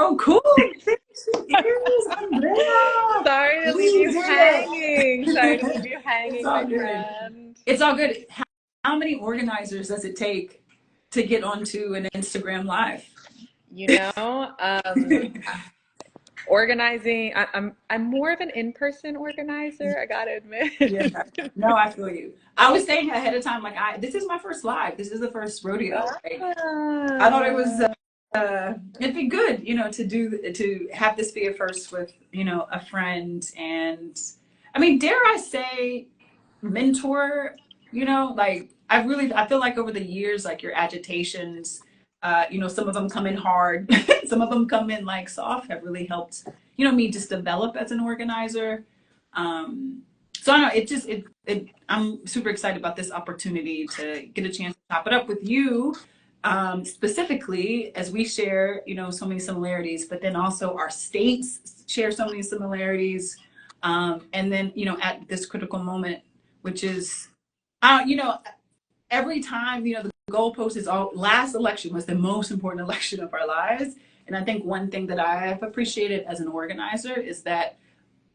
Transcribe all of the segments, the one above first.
Oh, cool. There she is, Andrea. Sorry to leave We you did it. hanging. Sorry to leave you It's hanging, all my good. friend. It's all good. How many organizers does it take to get onto an Instagram Live? You know, organizing. I'm more of an in-person organizer. I gotta Yeah. admit. No, I feel you. I was saying ahead of time, like, this is my first live. This is the first rodeo. Like, I thought it was, Ah. it'd be good, to have this be a first with, a friend. And I mean, dare I say, mentor, like I feel like over the years, like your agitations, some of them come in hard, some of them come in like soft, have really helped, me just develop as an organizer. So I don't know, I'm super excited about this opportunity to get a chance to chop it up with you, specifically as we share, so many similarities, but then also our states share so many similarities. And then, at this critical moment, which is, uh, you know, every time, the goalpost is all, last election was the most important election of our lives. And I think one thing that I have appreciated as an organizer is that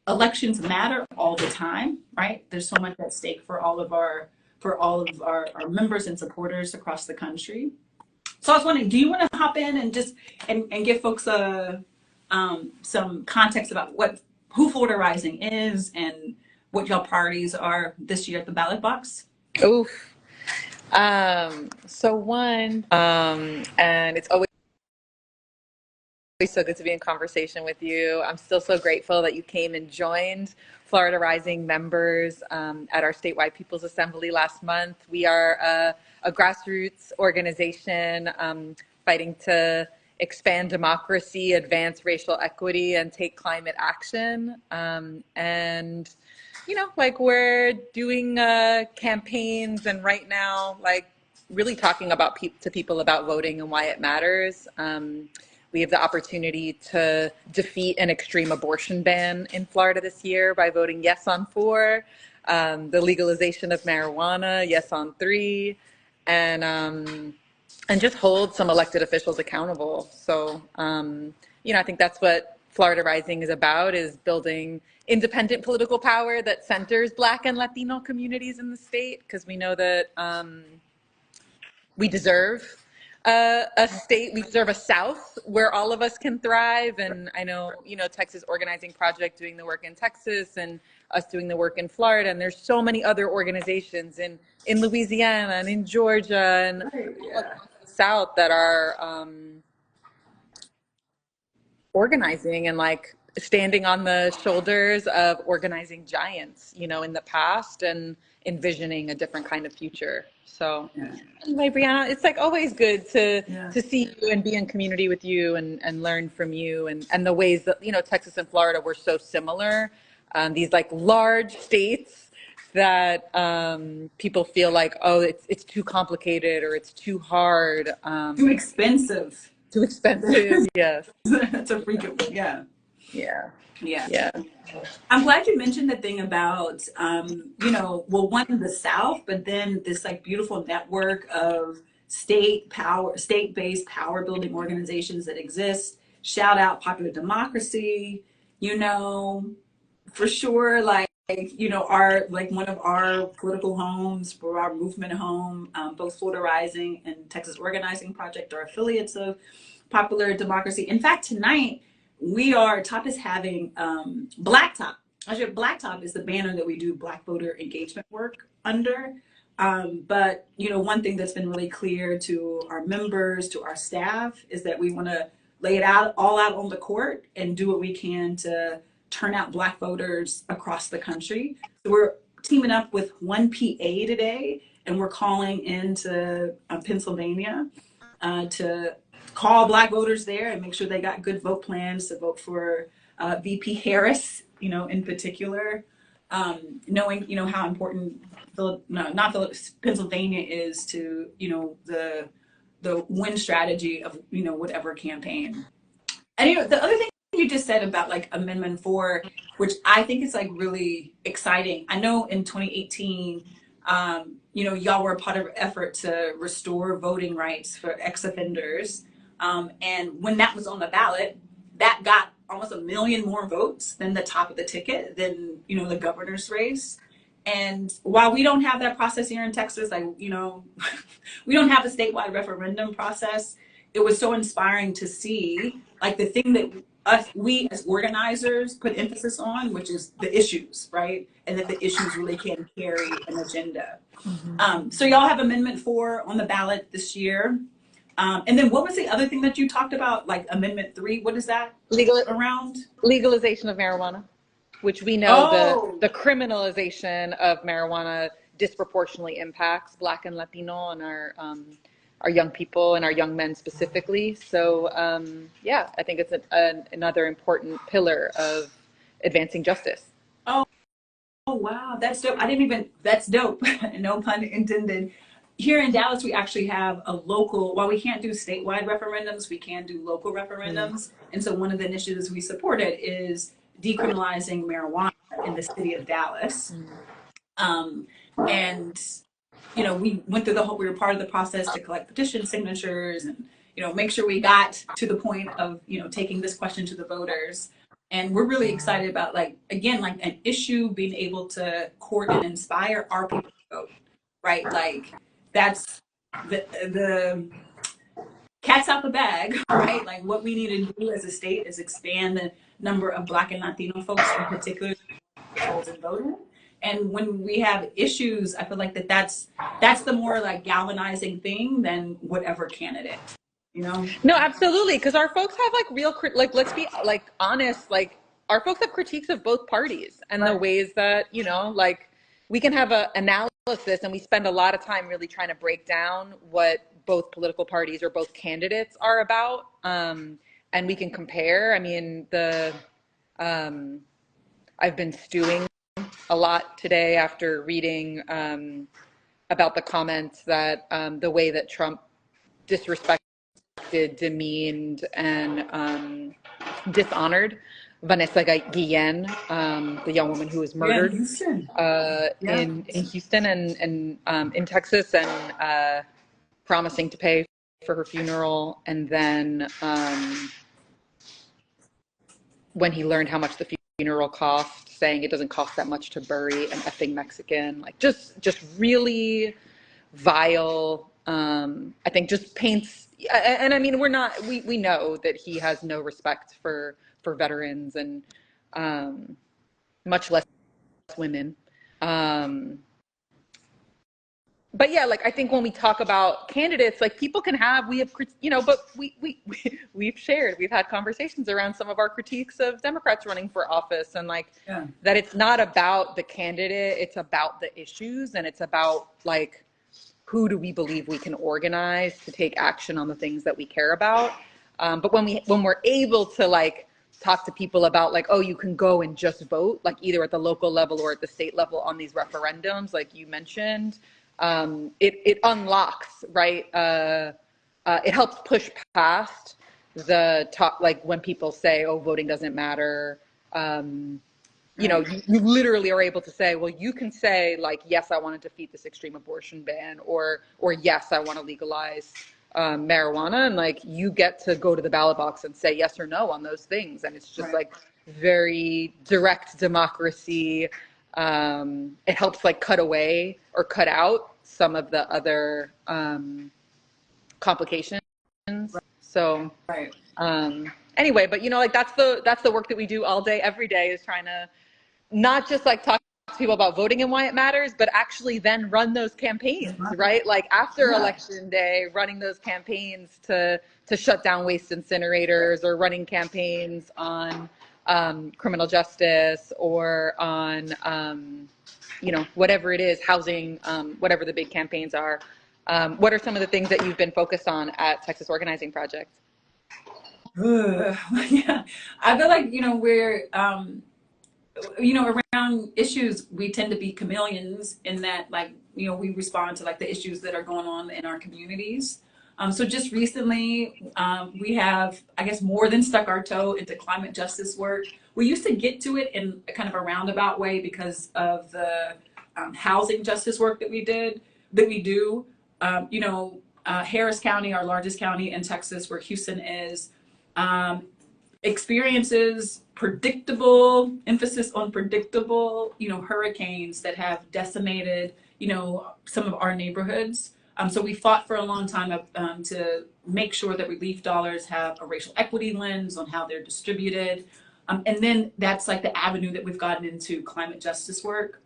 elections matter all the time, right? There's so much at stake for all of our members and supporters across the country. So I was wondering, do you want to hop in and just and give folks some context about who Florida Rising is and what y'all priorities are this year at the ballot box? Oof. So one, and it's always so good to be in conversation with you. I'm still so grateful that you came and joined Florida Rising members at our statewide People's Assembly last month. We are a grassroots organization fighting to expand democracy, advance racial equity, and take climate action. Like we're doing campaigns and right now, like really talking about to people about voting and why it matters. We have the opportunity to defeat an extreme abortion ban in Florida this year by voting yes on 4, the legalization of marijuana, yes on 3, and just hold some elected officials accountable. So, I think that's what Florida Rising is about, is building independent political power that centers Black and Latino communities in the state, because we know that we deserve a state, we deserve a South where all of us can thrive. And I know, Texas Organizing Project doing the work in Texas and us doing the work in Florida. And there's so many other organizations in Louisiana and in Georgia and Right, all yeah. across the South that are organizing and like standing on the shoulders of organizing giants, in the past and envisioning a different kind of future. So Yeah. anyway, Brianna, it's like always good to Yeah. to see you and be in community with you and learn from you and the ways that, Texas and Florida were so similar. These like large states that people feel like, oh, it's too complicated or it's too hard, Too expensive. too expensive. Yes. That's a freaking, yeah. Yeah. Yeah. Yeah. I'm glad you mentioned the thing about, well, one in the South, but then this like beautiful network of state-based power building organizations that exist. Shout out Popular Democracy, you know, for sure. Like, our, like one of our political homes, for our movement home, both Florida Rising and Texas Organizing Project are affiliates of Popular Democracy. In fact, tonight Top is having Blacktop. Actually, Blacktop is the banner that we do Black voter engagement work under. But one thing that's been really clear to our members, to our staff, is that we want to lay it out all out on the court and do what we can to turn out Black voters across the country. So we're teaming up with 1PA today, and we're calling into Pennsylvania to call Black voters there and make sure they got good vote plans to vote for VP Harris, in particular. Knowing, how important Pennsylvania is to, the win strategy of, whatever campaign. And the other thing you just said about like Amendment 4, which I think is like really exciting. I know in 2018, y'all were a part of an effort to restore voting rights for ex-offenders. And when that was on the ballot, that got almost 1 million more votes than the top of the ticket, than, you know, the governor's race. And while we don't have that process here in Texas, like, you know, we don't have a statewide referendum process, it was so inspiring to see like the thing that we as organizers put emphasis on, which is the issues, right? And that the issues really can carry an agenda. So y'all have Amendment 4 on the ballot this year. And then what was the other thing that you talked about? Like Amendment 3, what is that around? Legalization of marijuana, which we know the criminalization of marijuana disproportionately impacts Black and Latino and our young people and our young men specifically. So yeah, I think it's another important pillar of advancing justice. Oh, wow. That's dope. That's dope. No pun intended. Here in Dallas, we actually have a local, while we can't do statewide referendums, we can do local referendums. And so one of the initiatives we supported is decriminalizing marijuana in the city of Dallas. And, you know, we were part of the process to collect petition signatures and, you know, make sure we got to the point of, you know, taking this question to the voters. And we're really excited about, like, again, like an issue being able to court and inspire our people to vote, right? Like, that's the cat's out the bag, right? Like, what we need to do as a state is expand the number of Black and Latino folks in particular and voting. And when we have issues, I feel like that's the more like galvanizing thing than whatever candidate. You know? No, absolutely. Because our folks have like like, let's be like honest, like our folks have critiques of both parties and the ways that, you know, like we can have an analysis and we spend a lot of time really trying to break down what both political parties or both candidates are about. And we can compare. I mean, I've been stewing a lot today after reading about the comments that the way that Trump disrespected, demeaned, and dishonored Vanessa Guillen, the young woman who was murdered in Houston and in Texas, and promising to pay for her funeral. And then when he learned how much the funeral cost, saying it doesn't cost that much to bury an effing Mexican, like just really vile. I think just paints, and I mean, we know that he has no respect for veterans and much less women. But yeah, like I think when we talk about candidates, like people can have, you know, but we've had conversations around some of our critiques of Democrats running for office, and like that it's not about the candidate, it's about the issues, and it's about like who do we believe we can organize to take action on the things that we care about. But when we're able to like talk to people about like, oh, you can go and just vote, like either at the local level or at the state level on these referendums, like you mentioned, it unlocks, right? It helps push past the talk, like when people say, oh, voting doesn't matter. You know, you literally are able to say, well, you can say like, yes, I want to defeat this extreme abortion ban, or yes, I want to legalize marijuana, and like you get to go to the ballot box and say yes or no on those things, and it's just like very direct democracy. It helps like cut away or cut out some of the other complications. So anyway, but you know, like that's the work that we do all day, every day, is trying to not just like talk to people about voting and why it matters, but actually then run those campaigns, right? Like after election day, running those campaigns to shut down waste incinerators, or running campaigns on criminal justice, or on you know, whatever it is, housing, whatever the big campaigns are. What are some of the things that you've been focused on at Texas Organizing Project? Yeah, I feel like, you know, we're you know, around issues, we tend to be chameleons in that, like, you know, we respond to like the issues that are going on in our communities. So just recently, we have, I guess, more than stuck our toe into climate justice work. We used to get to it in a kind of a roundabout way because of the housing justice work that we do. You know, Harris County, our largest county in Texas, where Houston is, experiences predictable, emphasis on predictable, hurricanes that have decimated, some of our neighborhoods. So we fought for a long time to make sure that relief dollars have a racial equity lens on how they're distributed. And then that's like the avenue that we've gotten into climate justice work.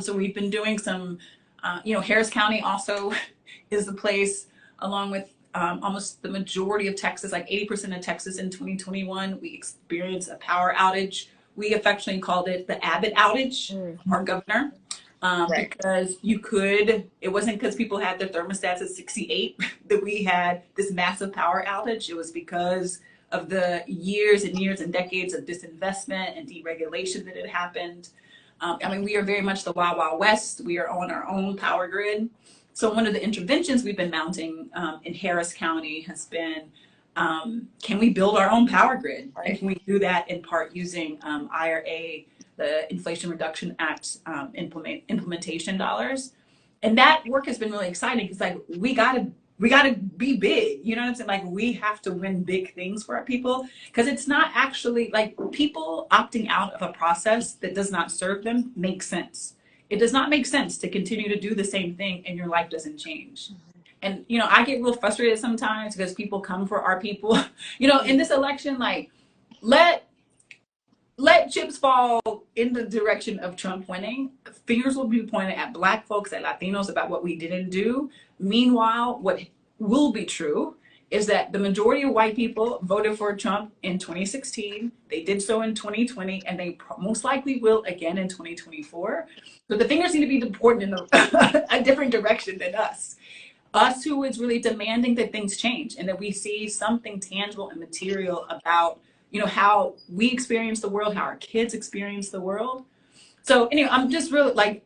So we've been doing some, Harris County also is the place, along with almost the majority of Texas, like 80% of Texas in 2021, we experienced a power outage. We affectionately called it the Abbott outage, our governor, Right. because it wasn't because people had their thermostats at 68 that we had this massive power outage. It was because of the years and years and decades of disinvestment and deregulation that had happened. We are very much the Wild Wild West. We are on our own power grid. So one of the interventions we've been mounting in Harris County has been, can we build our own power grid? Right. And can we do that in part using IRA, the Inflation Reduction Act implementation dollars? And that work has been really exciting because like we gotta be big, you know what I'm saying? Like we have to win big things for our people because it's not actually like people opting out of a process that does not serve them makes sense. It does not make sense to continue to do the same thing and your life doesn't change. And I get real frustrated sometimes because people come for our people. In this election, like let chips fall in the direction of Trump winning. Fingers will be pointed at Black folks, at Latinos about what we didn't do. Meanwhile, what will be true is that the majority of white people voted for Trump in 2016. They did so in 2020, and they most likely will again in 2024. So the fingers need to be pointed in a different direction than us. Us who is really demanding that things change and that we see something tangible and material about how we experience the world, how our kids experience the world. So anyway, I'm just really like,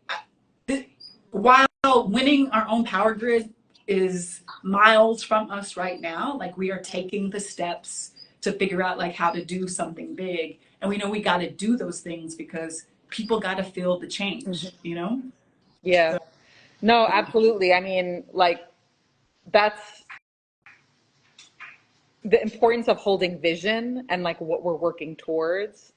while winning our own power grid is miles from us right now, like we are taking the steps to figure out like how to do something big. And we know we got to do those things because people got to feel the change, Yeah. So, No, absolutely. I mean, like that's the importance of holding vision and like what we're working towards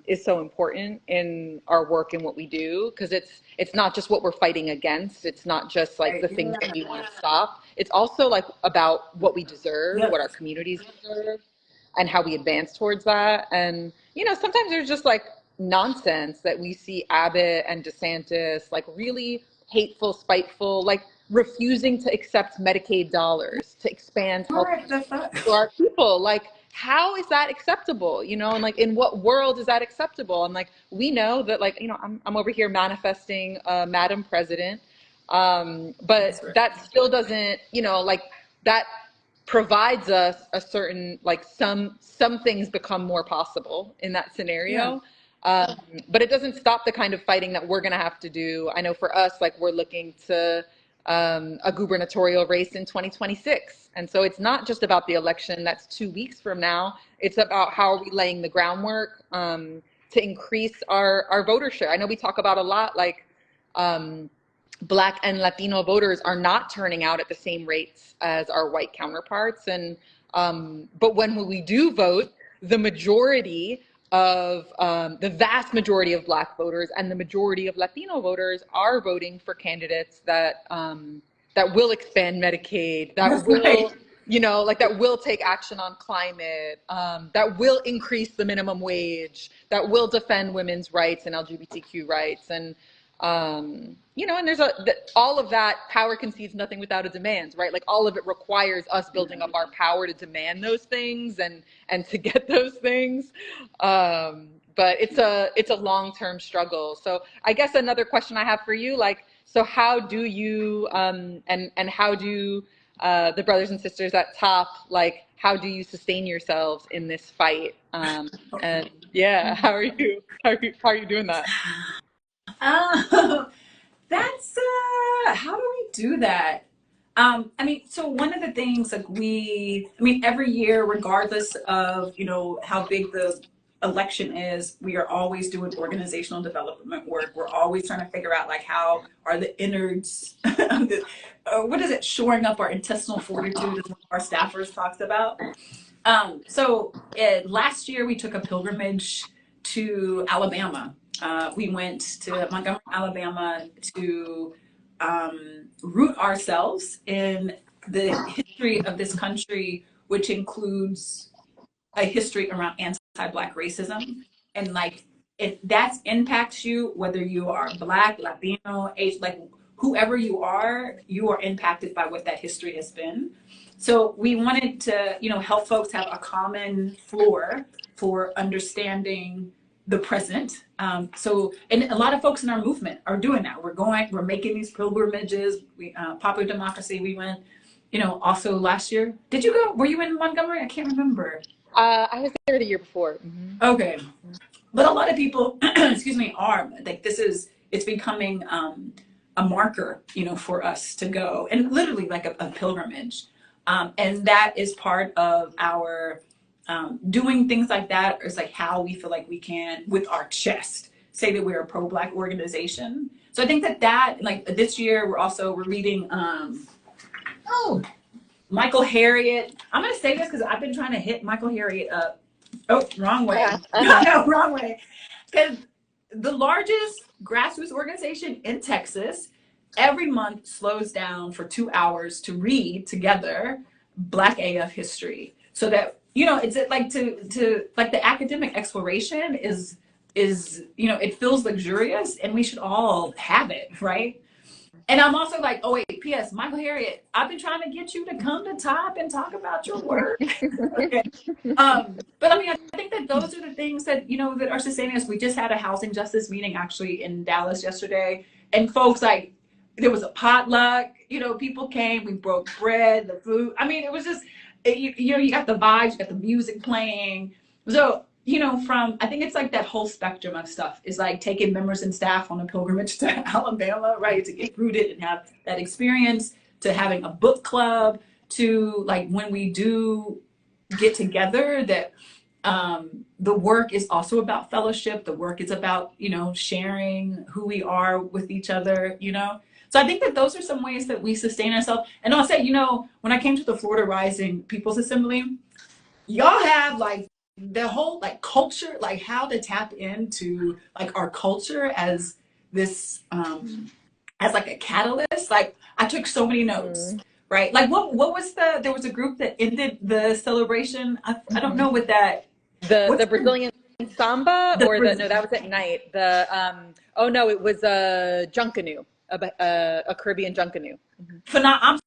is so important in our work and what we do because it's not just what we're fighting against. It's not just like the things that we want to stop. It's also like about what we deserve, yes. what our communities deserve, and how we advance towards that. And sometimes there's just like nonsense that we see Abbott and DeSantis like really hateful, spiteful, like refusing to accept Medicaid dollars to expand health to our people. Like, how is that acceptable? And like, in what world is that acceptable? And like, we know that, like, I'm over here manifesting Madam President, but that still doesn't, like, that provides us a certain, like, some things become more possible in that scenario. But it doesn't stop the kind of fighting that we're going to have to do. I know for us, like, we're looking to a gubernatorial race in 2026. And so it's not just about the election that's 2 weeks from now. It's about how are we laying the groundwork to increase our votership. I know we talk about a lot, like Black and Latino voters are not turning out at the same rates as our white counterparts. And but when we do vote, the majority of the vast majority of Black voters and the majority of Latino voters are voting for candidates that that will expand Medicaid, that will, like that will take action on climate, that will increase the minimum wage, that will defend women's rights and LGBTQ rights. And and there's all of that. Power concedes nothing without a demand, right? Like all of it requires us building up our power to demand those things and to get those things. But it's a long-term struggle. So I guess another question I have for you, like, so how do you and how do the brothers and sisters at TOP, like, how do you sustain yourselves in this fight? And yeah, how are you doing that? That's how do we do that? So one of the things like every year, regardless of how big the election is, we are always doing organizational development work. We're always trying to figure out like how are the innards, what is it, shoring up our intestinal fortitude, is what our staffers talks about. Last year we took a pilgrimage to Alabama. We went to Montgomery, Alabama to root ourselves in the history of this country, which includes a history around anti-Black racism. And like, if that impacts you, whether you are Black, Latino, age, like whoever you are impacted by what that history has been. So we wanted to, help folks have a common floor for understanding the present. And a lot of folks in our movement are doing that. We're making these pilgrimages. Popular Democracy, we went, also last year. Did you go? Were you in Montgomery? I can't remember. I was there the year before. Mm-hmm. Okay. But a lot of people, excuse me, are like, it's becoming a marker, for us to go, and literally like a pilgrimage. And that is part of our doing things like that is like how we feel like we can, with our chest, say that we're a pro-Black organization. So I think that like this year we're reading Michael Harriot. I'm gonna say this because I've been trying to hit Michael Harriot up. Oh, wrong way. No, wrong way. Because the largest grassroots organization in Texas every month slows down for 2 hours to read together Black AF history, so that it's like to like the academic exploration is it feels luxurious, and we should all have it, right? And I'm also like, oh wait, P.S. Michael Harriot, I've been trying to get you to come to TOP and talk about your work. Okay. But I mean, I think that those are the things that that are sustaining us. We just had a housing justice meeting actually in Dallas yesterday, and folks, like, there was a potluck. People came. We broke bread, the food. I mean, it was just you got the vibes, you got the music playing. So from I think it's like that whole spectrum of stuff is like taking members and staff on a pilgrimage to Alabama, right, to get rooted and have that experience, to having a book club, to like when we do get together, that the work is also about fellowship. The work is about sharing who we are with each other. So I think that those are some ways that we sustain ourselves. And I'll say, when I came to the Florida Rising People's Assembly, y'all have like the whole like culture, like how to tap into like our culture as this as like a catalyst. Like I took so many notes, right? Like what was there was a group that ended the celebration. I don't know what that the Brazilian samba, or no, that was at night. Oh no, it was a junkanoo, a Caribbean junkanoo. I'm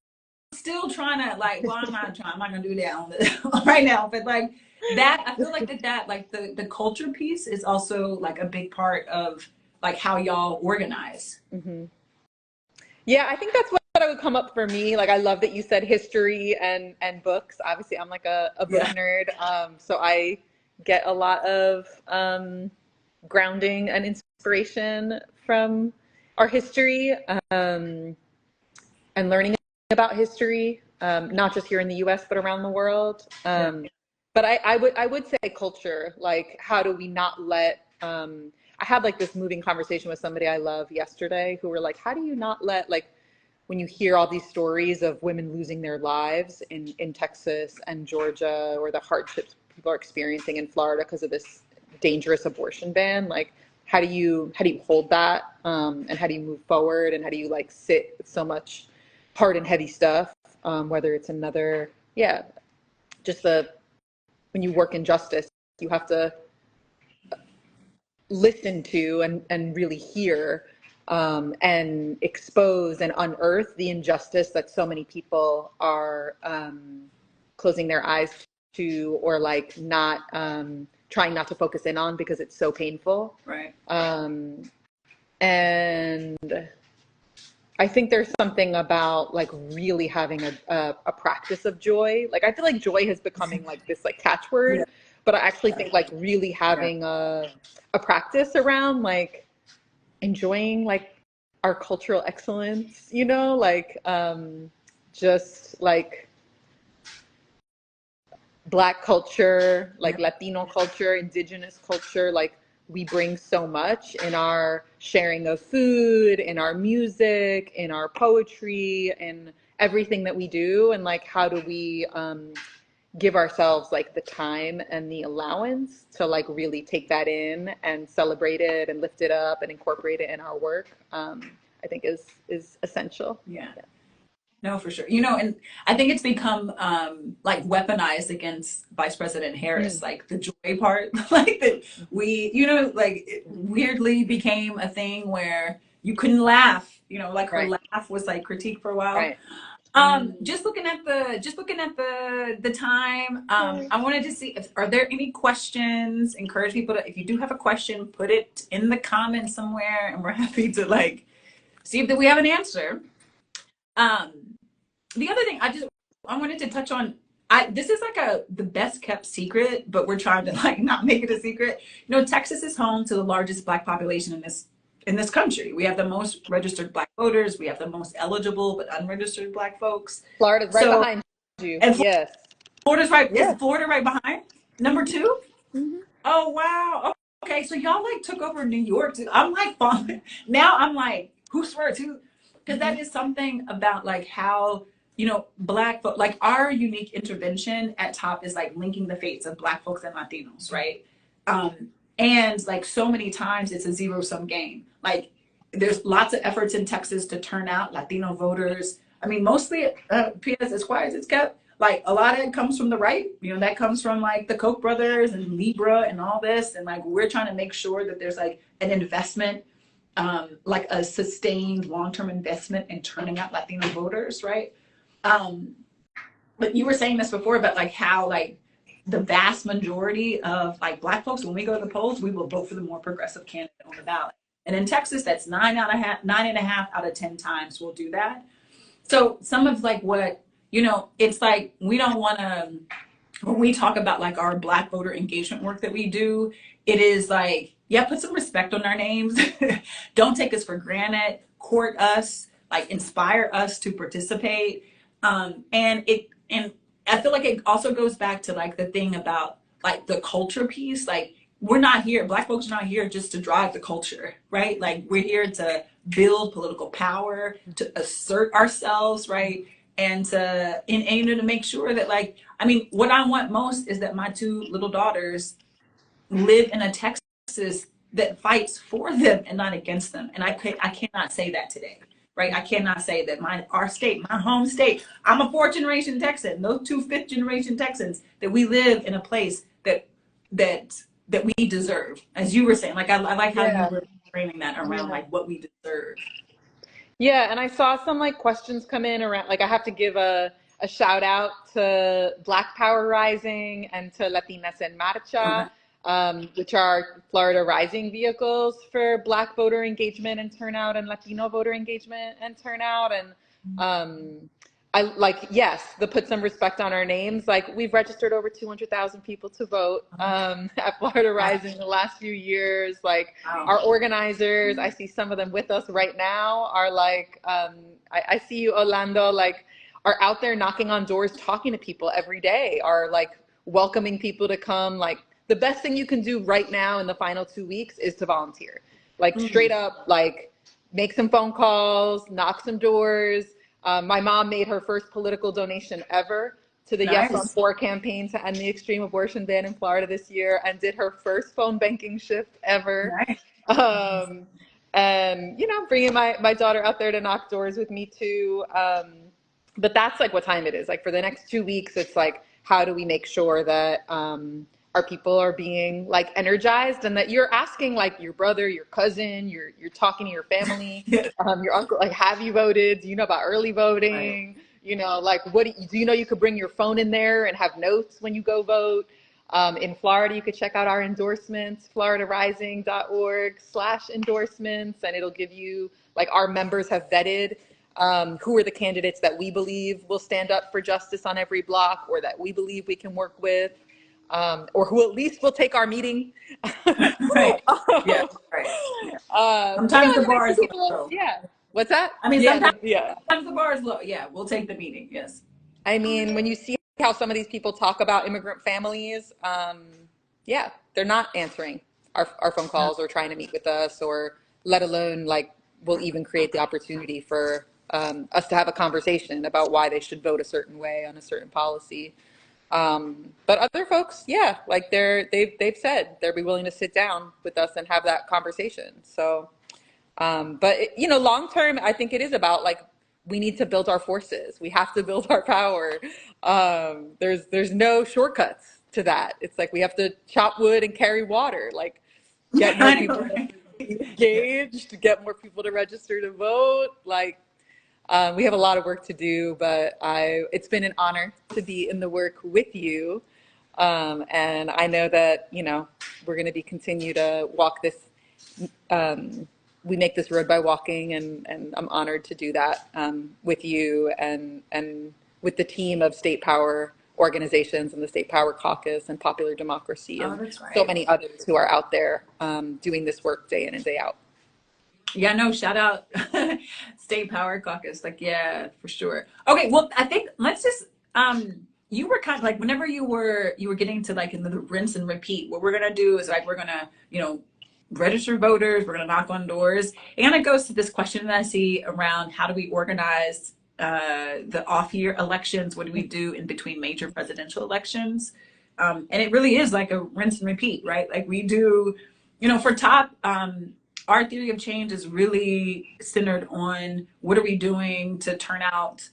still trying to like, well, I'm not gonna do that on the, right now, but like that, I feel like that like the culture piece is also like a big part of like how y'all organize. Mm-hmm. Yeah, I think that's what I would come up for me. Like, I love that you said history and books. Obviously, I'm like a book nerd, so I get a lot of grounding and inspiration from our history, and learning about history, not just here in the U.S. but around the world. But I would say culture. Like, how do we not let I had like this moving conversation with somebody I love yesterday, who were like, how do you not let, like, when you hear all these stories of women losing their lives in Texas and Georgia, or the hardships people are experiencing in Florida because of this dangerous abortion ban, like, how do you hold that, and how do you move forward, and how do you like sit with so much hard and heavy stuff, whether it's just when you work in justice, you have to listen to and really hear, and expose and unearth the injustice that so many people are closing their eyes to, or like not trying not to focus in on because it's so painful. Right. And I think there's something about like really having a practice of joy. Like, I feel like joy is becoming like this like catchword, but I actually think like really having a practice around like enjoying like our cultural excellence, like just like Black culture, like Latino culture, indigenous culture, like we bring so much in our sharing of food, in our music, in our poetry, in everything that we do. And like, how do we give ourselves like the time and the allowance to like really take that in and celebrate it and lift it up and incorporate it in our work, I think is essential. Yeah. No, for sure. And I think it's become like weaponized against Vice President Harris, Mm, like the joy part, like that like it weirdly became a thing where you couldn't laugh, like her right, laugh was like critique for a while. right. Mm. Just looking at the time, I wanted to see if are there any questions, encourage people to, if you do have a question, put it in the comments somewhere and we're happy to like see if that we have an answer. Um, the other thing I wanted to touch on, this is like the best kept secret, but we're trying to like not make it a secret. Texas is home to the largest Black population in this country. We have the most registered Black voters. We have the most eligible but unregistered Black folks. Florida's right So, behind you. and Yes. Florida's right. Is Yes. Florida right behind? Number two? Mhm. Oh wow. Okay, so y'all like took over New York too. I'm like falling. Now I'm like, who swears who? Because that is something about like how Black folk, like our unique intervention at top is like linking the fates of Black folks and Latinos, right? And like so many times it's a zero sum game. Like there's lots of efforts in Texas to turn out Latino voters. I mean, mostly, P.S. as quiet as it's kept, like a lot of it comes from the right. That comes from like the Koch brothers and Libra and all this. And like we're trying to make sure that there's like an investment, like a sustained long-term investment in turning out Latino voters, right? But you were saying this before, but like how like the vast majority of like Black folks, when we go to the polls, we will vote for the more progressive candidate on the ballot. And in Texas, that's 9.5 out of 10 times we'll do that. So some of like what, it's like we don't want to, when we talk about like our Black voter engagement work that we do, it is like, yeah, put some respect on our names. Don't take us for granted, court us, like inspire us to participate. And I feel like it also goes back to like the thing about like the culture piece. Like we're not here, Black folks are not here just to drive the culture, right? Like we're here to build political power, to assert ourselves, right? And to make sure that like, I mean, what I want most is that my two little daughters live in a Texas that fights for them and not against them. And I cannot say that today, right? I cannot say that our state, my home state, I'm a fourth generation Texan, those two fifth generation Texans, that we live in a place that we deserve. As you were saying, like I like how Yeah. you were framing that around like what we deserve. Yeah, and I saw some like questions come in around like I have to give a shout out to Black Power Rising and to Latinas en Marcha, Okay. which are Florida Rising vehicles for Black voter engagement and turnout and Latino voter engagement and turnout. And I like, yes, the put some respect on our names. Like we've registered over 200,000 people to vote at Florida Rising in the last few years. Like Wow. our organizers, I see some of them with us right now, are like, I see you, Orlando, like are out there knocking on doors, talking to people every day, are like welcoming people to come. Like the best thing you can do right now in the final 2 weeks is to volunteer. Like straight up, like make some phone calls, knock some doors. My mom made her first political donation ever to the Yes on Nice. 4 campaign to end the extreme abortion ban in Florida this year, and did her first phone banking shift ever. Nice. And bringing my daughter out there to knock doors with me too. But that's like what time it is. Like for the next 2 weeks, it's like, how do we make sure that our people are being like energized, and that you're asking like your brother, your cousin, you're talking to your family, Yeah. your uncle, like, have you voted? Do you know about early voting? Right. Like what do you know you could bring your phone in there and have notes when you go vote? In Florida, you could check out our endorsements, floridarising.org/endorsements, and it'll give you like our members have vetted who are the candidates that we believe will stand up for justice on every block, or that we believe we can work with. Or who at least will take our meeting. Right. Yeah. Right. Yeah. Sometimes the bar is low. Yeah. What's that? I mean, Yeah. sometimes the bar is low. Yeah, we'll take the meeting. Yes. I mean, when you see how some of these people talk about immigrant families, yeah, they're not answering our phone calls or trying to meet with us, or let alone like we'll even create the opportunity for us to have a conversation about why they should vote a certain way on a certain policy. But other folks, yeah, like they've said they'll be willing to sit down with us and have that conversation. So, but you know, long term, I think it is about like we need to build our forces. We have to build our power. There's no shortcuts to that. It's like we have to chop wood and carry water. Like get more I know, people right? engaged, get more people to register to vote. Like we have a lot of work to do, but it's been an honor to be in the work with you. And I know that, you know, we're going to be continue to walk this, we make this road by walking, and I'm honored to do that with you and with the team of state power organizations and the State Power Caucus and Popular Democracy Oh, and that's so right. many others who are out there doing this work day in and day out. Yeah, no, shout out State Power Caucus. Like, yeah, for sure. Okay, well, I think let's just you were kind of like whenever you were getting to like in the rinse and repeat, what we're gonna do is like we're gonna, register voters, we're gonna knock on doors. And it goes to this question that I see around how do we organize the off-year elections? What do we do in between major presidential elections? And it really is like a rinse and repeat, right? Like we do, for top our theory of change is really centered on what are we doing to turn out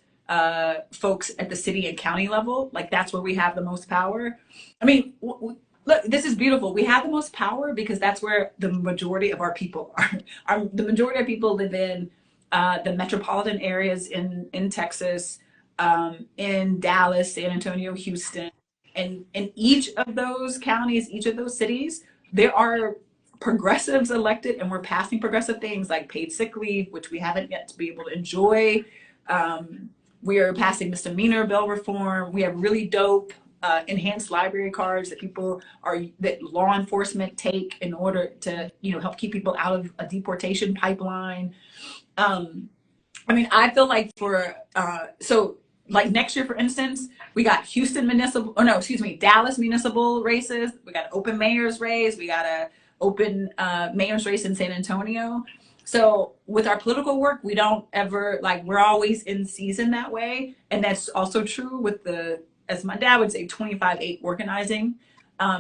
folks at the city and county level. Like that's where we have the most power. I mean, look, this is beautiful. We have the most power because that's where the majority of our people are. The majority of people live in the metropolitan areas in Texas, in Dallas, San Antonio, Houston, and in each of those counties, each of those cities, there are progressives elected, and we're passing progressive things like paid sick leave, which we haven't yet to be able to enjoy. Um, we are passing misdemeanor bill reform. We have really dope enhanced library cards that law enforcement take in order to help keep people out of a deportation pipeline. Um, I mean, I feel like like next year, for instance, we got Dallas municipal races. We got an open mayor's race. We got a open mayor's race in San Antonio. So with our political work, we don't ever like we're always in season that way, and that's also true with as my dad would say, 25/8 organizing.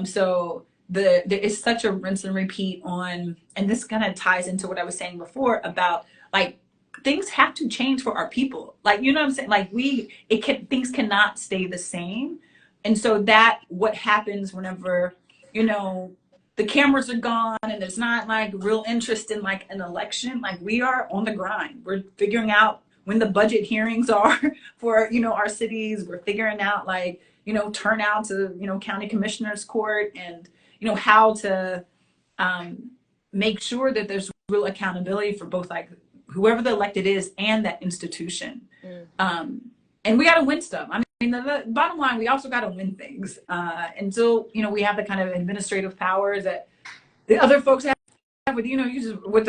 So there is such a rinse and repeat on, and this kind of ties into what I was saying before about like things have to change for our people. Like, you know what I'm saying? Like things cannot stay the same. And so that what happens whenever, the cameras are gone and there's not like real interest in like an election, like we are on the grind. We're figuring out when the budget hearings are for, our cities. We're figuring out like, turnout to, county commissioners court and, how to make sure that there's real accountability for both like whoever the elected is and that institution. Mm. And we got to win stuff. I mean, the bottom line, we also got to win things. Until, we have the kind of administrative powers that the other folks have with, you just with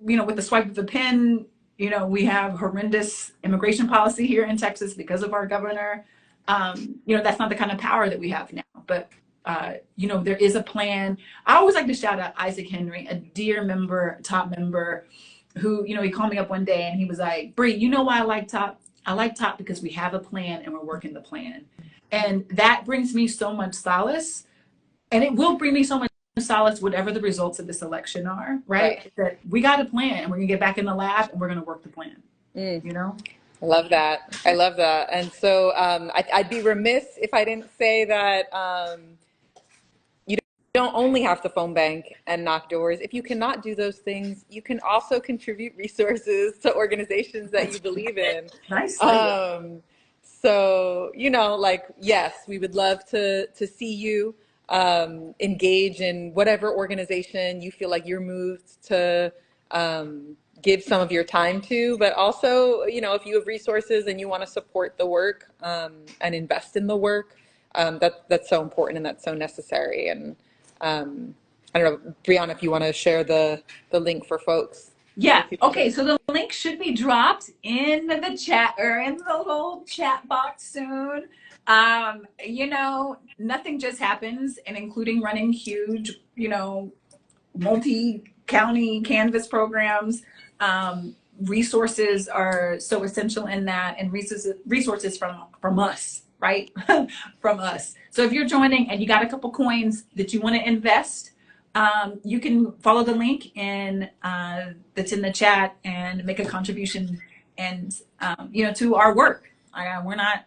with the swipe of the pen, we have horrendous immigration policy here in Texas because of our governor. That's not the kind of power that we have now, but there is a plan. I always like to shout out Isaac Henry, a dear member, top member, who, he called me up one day and he was like, Bree, you know why I like top? I like top because we have a plan and we're working the plan. And that brings me so much solace. And it will bring me so much solace, whatever the results of this election are, right? That we got a plan and we're gonna get back in the lab and we're gonna work the plan, I love that. I love that. And so I'd be remiss if I didn't say that you don't only have to phone bank and knock doors. If you cannot do those things, you can also contribute resources to organizations that you believe in. Nice. So, like, yes, we would love to see you engage in whatever organization you feel like you're moved to give some of your time to, but also, if you have resources and you want to support the work and invest in the work, that's so important and that's so necessary. And I don't know, Brianna, if you want to share the link for folks. Yeah. Okay. So the link should be dropped in the chat or in the little chat box soon. Nothing just happens, and including running huge, multi-county canvas programs. Resources are so essential in that, and resources from us, right? From us. So if you're joining and you got a couple coins that you want to invest, you can follow the link in that's in the chat and make a contribution and to our work. We're not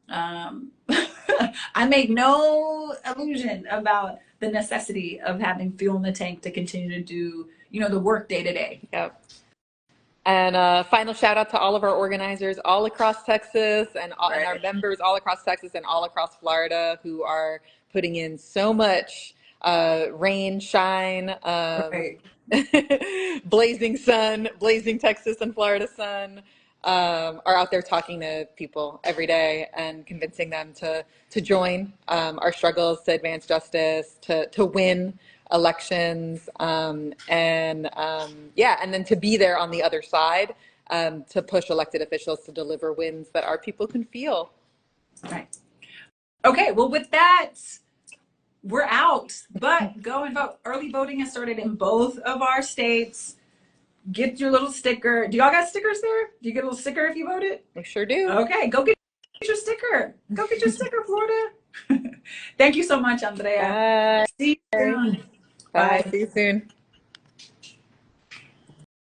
I make no illusion about the necessity of having fuel in the tank to continue to do, the work day to day. Yep. And final shout out to all of our organizers all across Texas and our members all across Texas and all across Florida who are putting in so much rain, shine, blazing sun, blazing Texas and Florida sun, are out there talking to people every day and convincing them to join our struggles to advance justice, to win elections, and then to be there on the other side, to push elected officials to deliver wins that our people can feel. Right. Okay, well, with that, we're out, but go and vote. Early voting has started in both of our states. Get your little sticker. Do y'all got stickers there? Do you get a little sticker if you voted? We sure do. Okay, go get your sticker. Go get your sticker, Florida. Thank you so much, Andrea. Bye. See you soon. Bye. See you soon.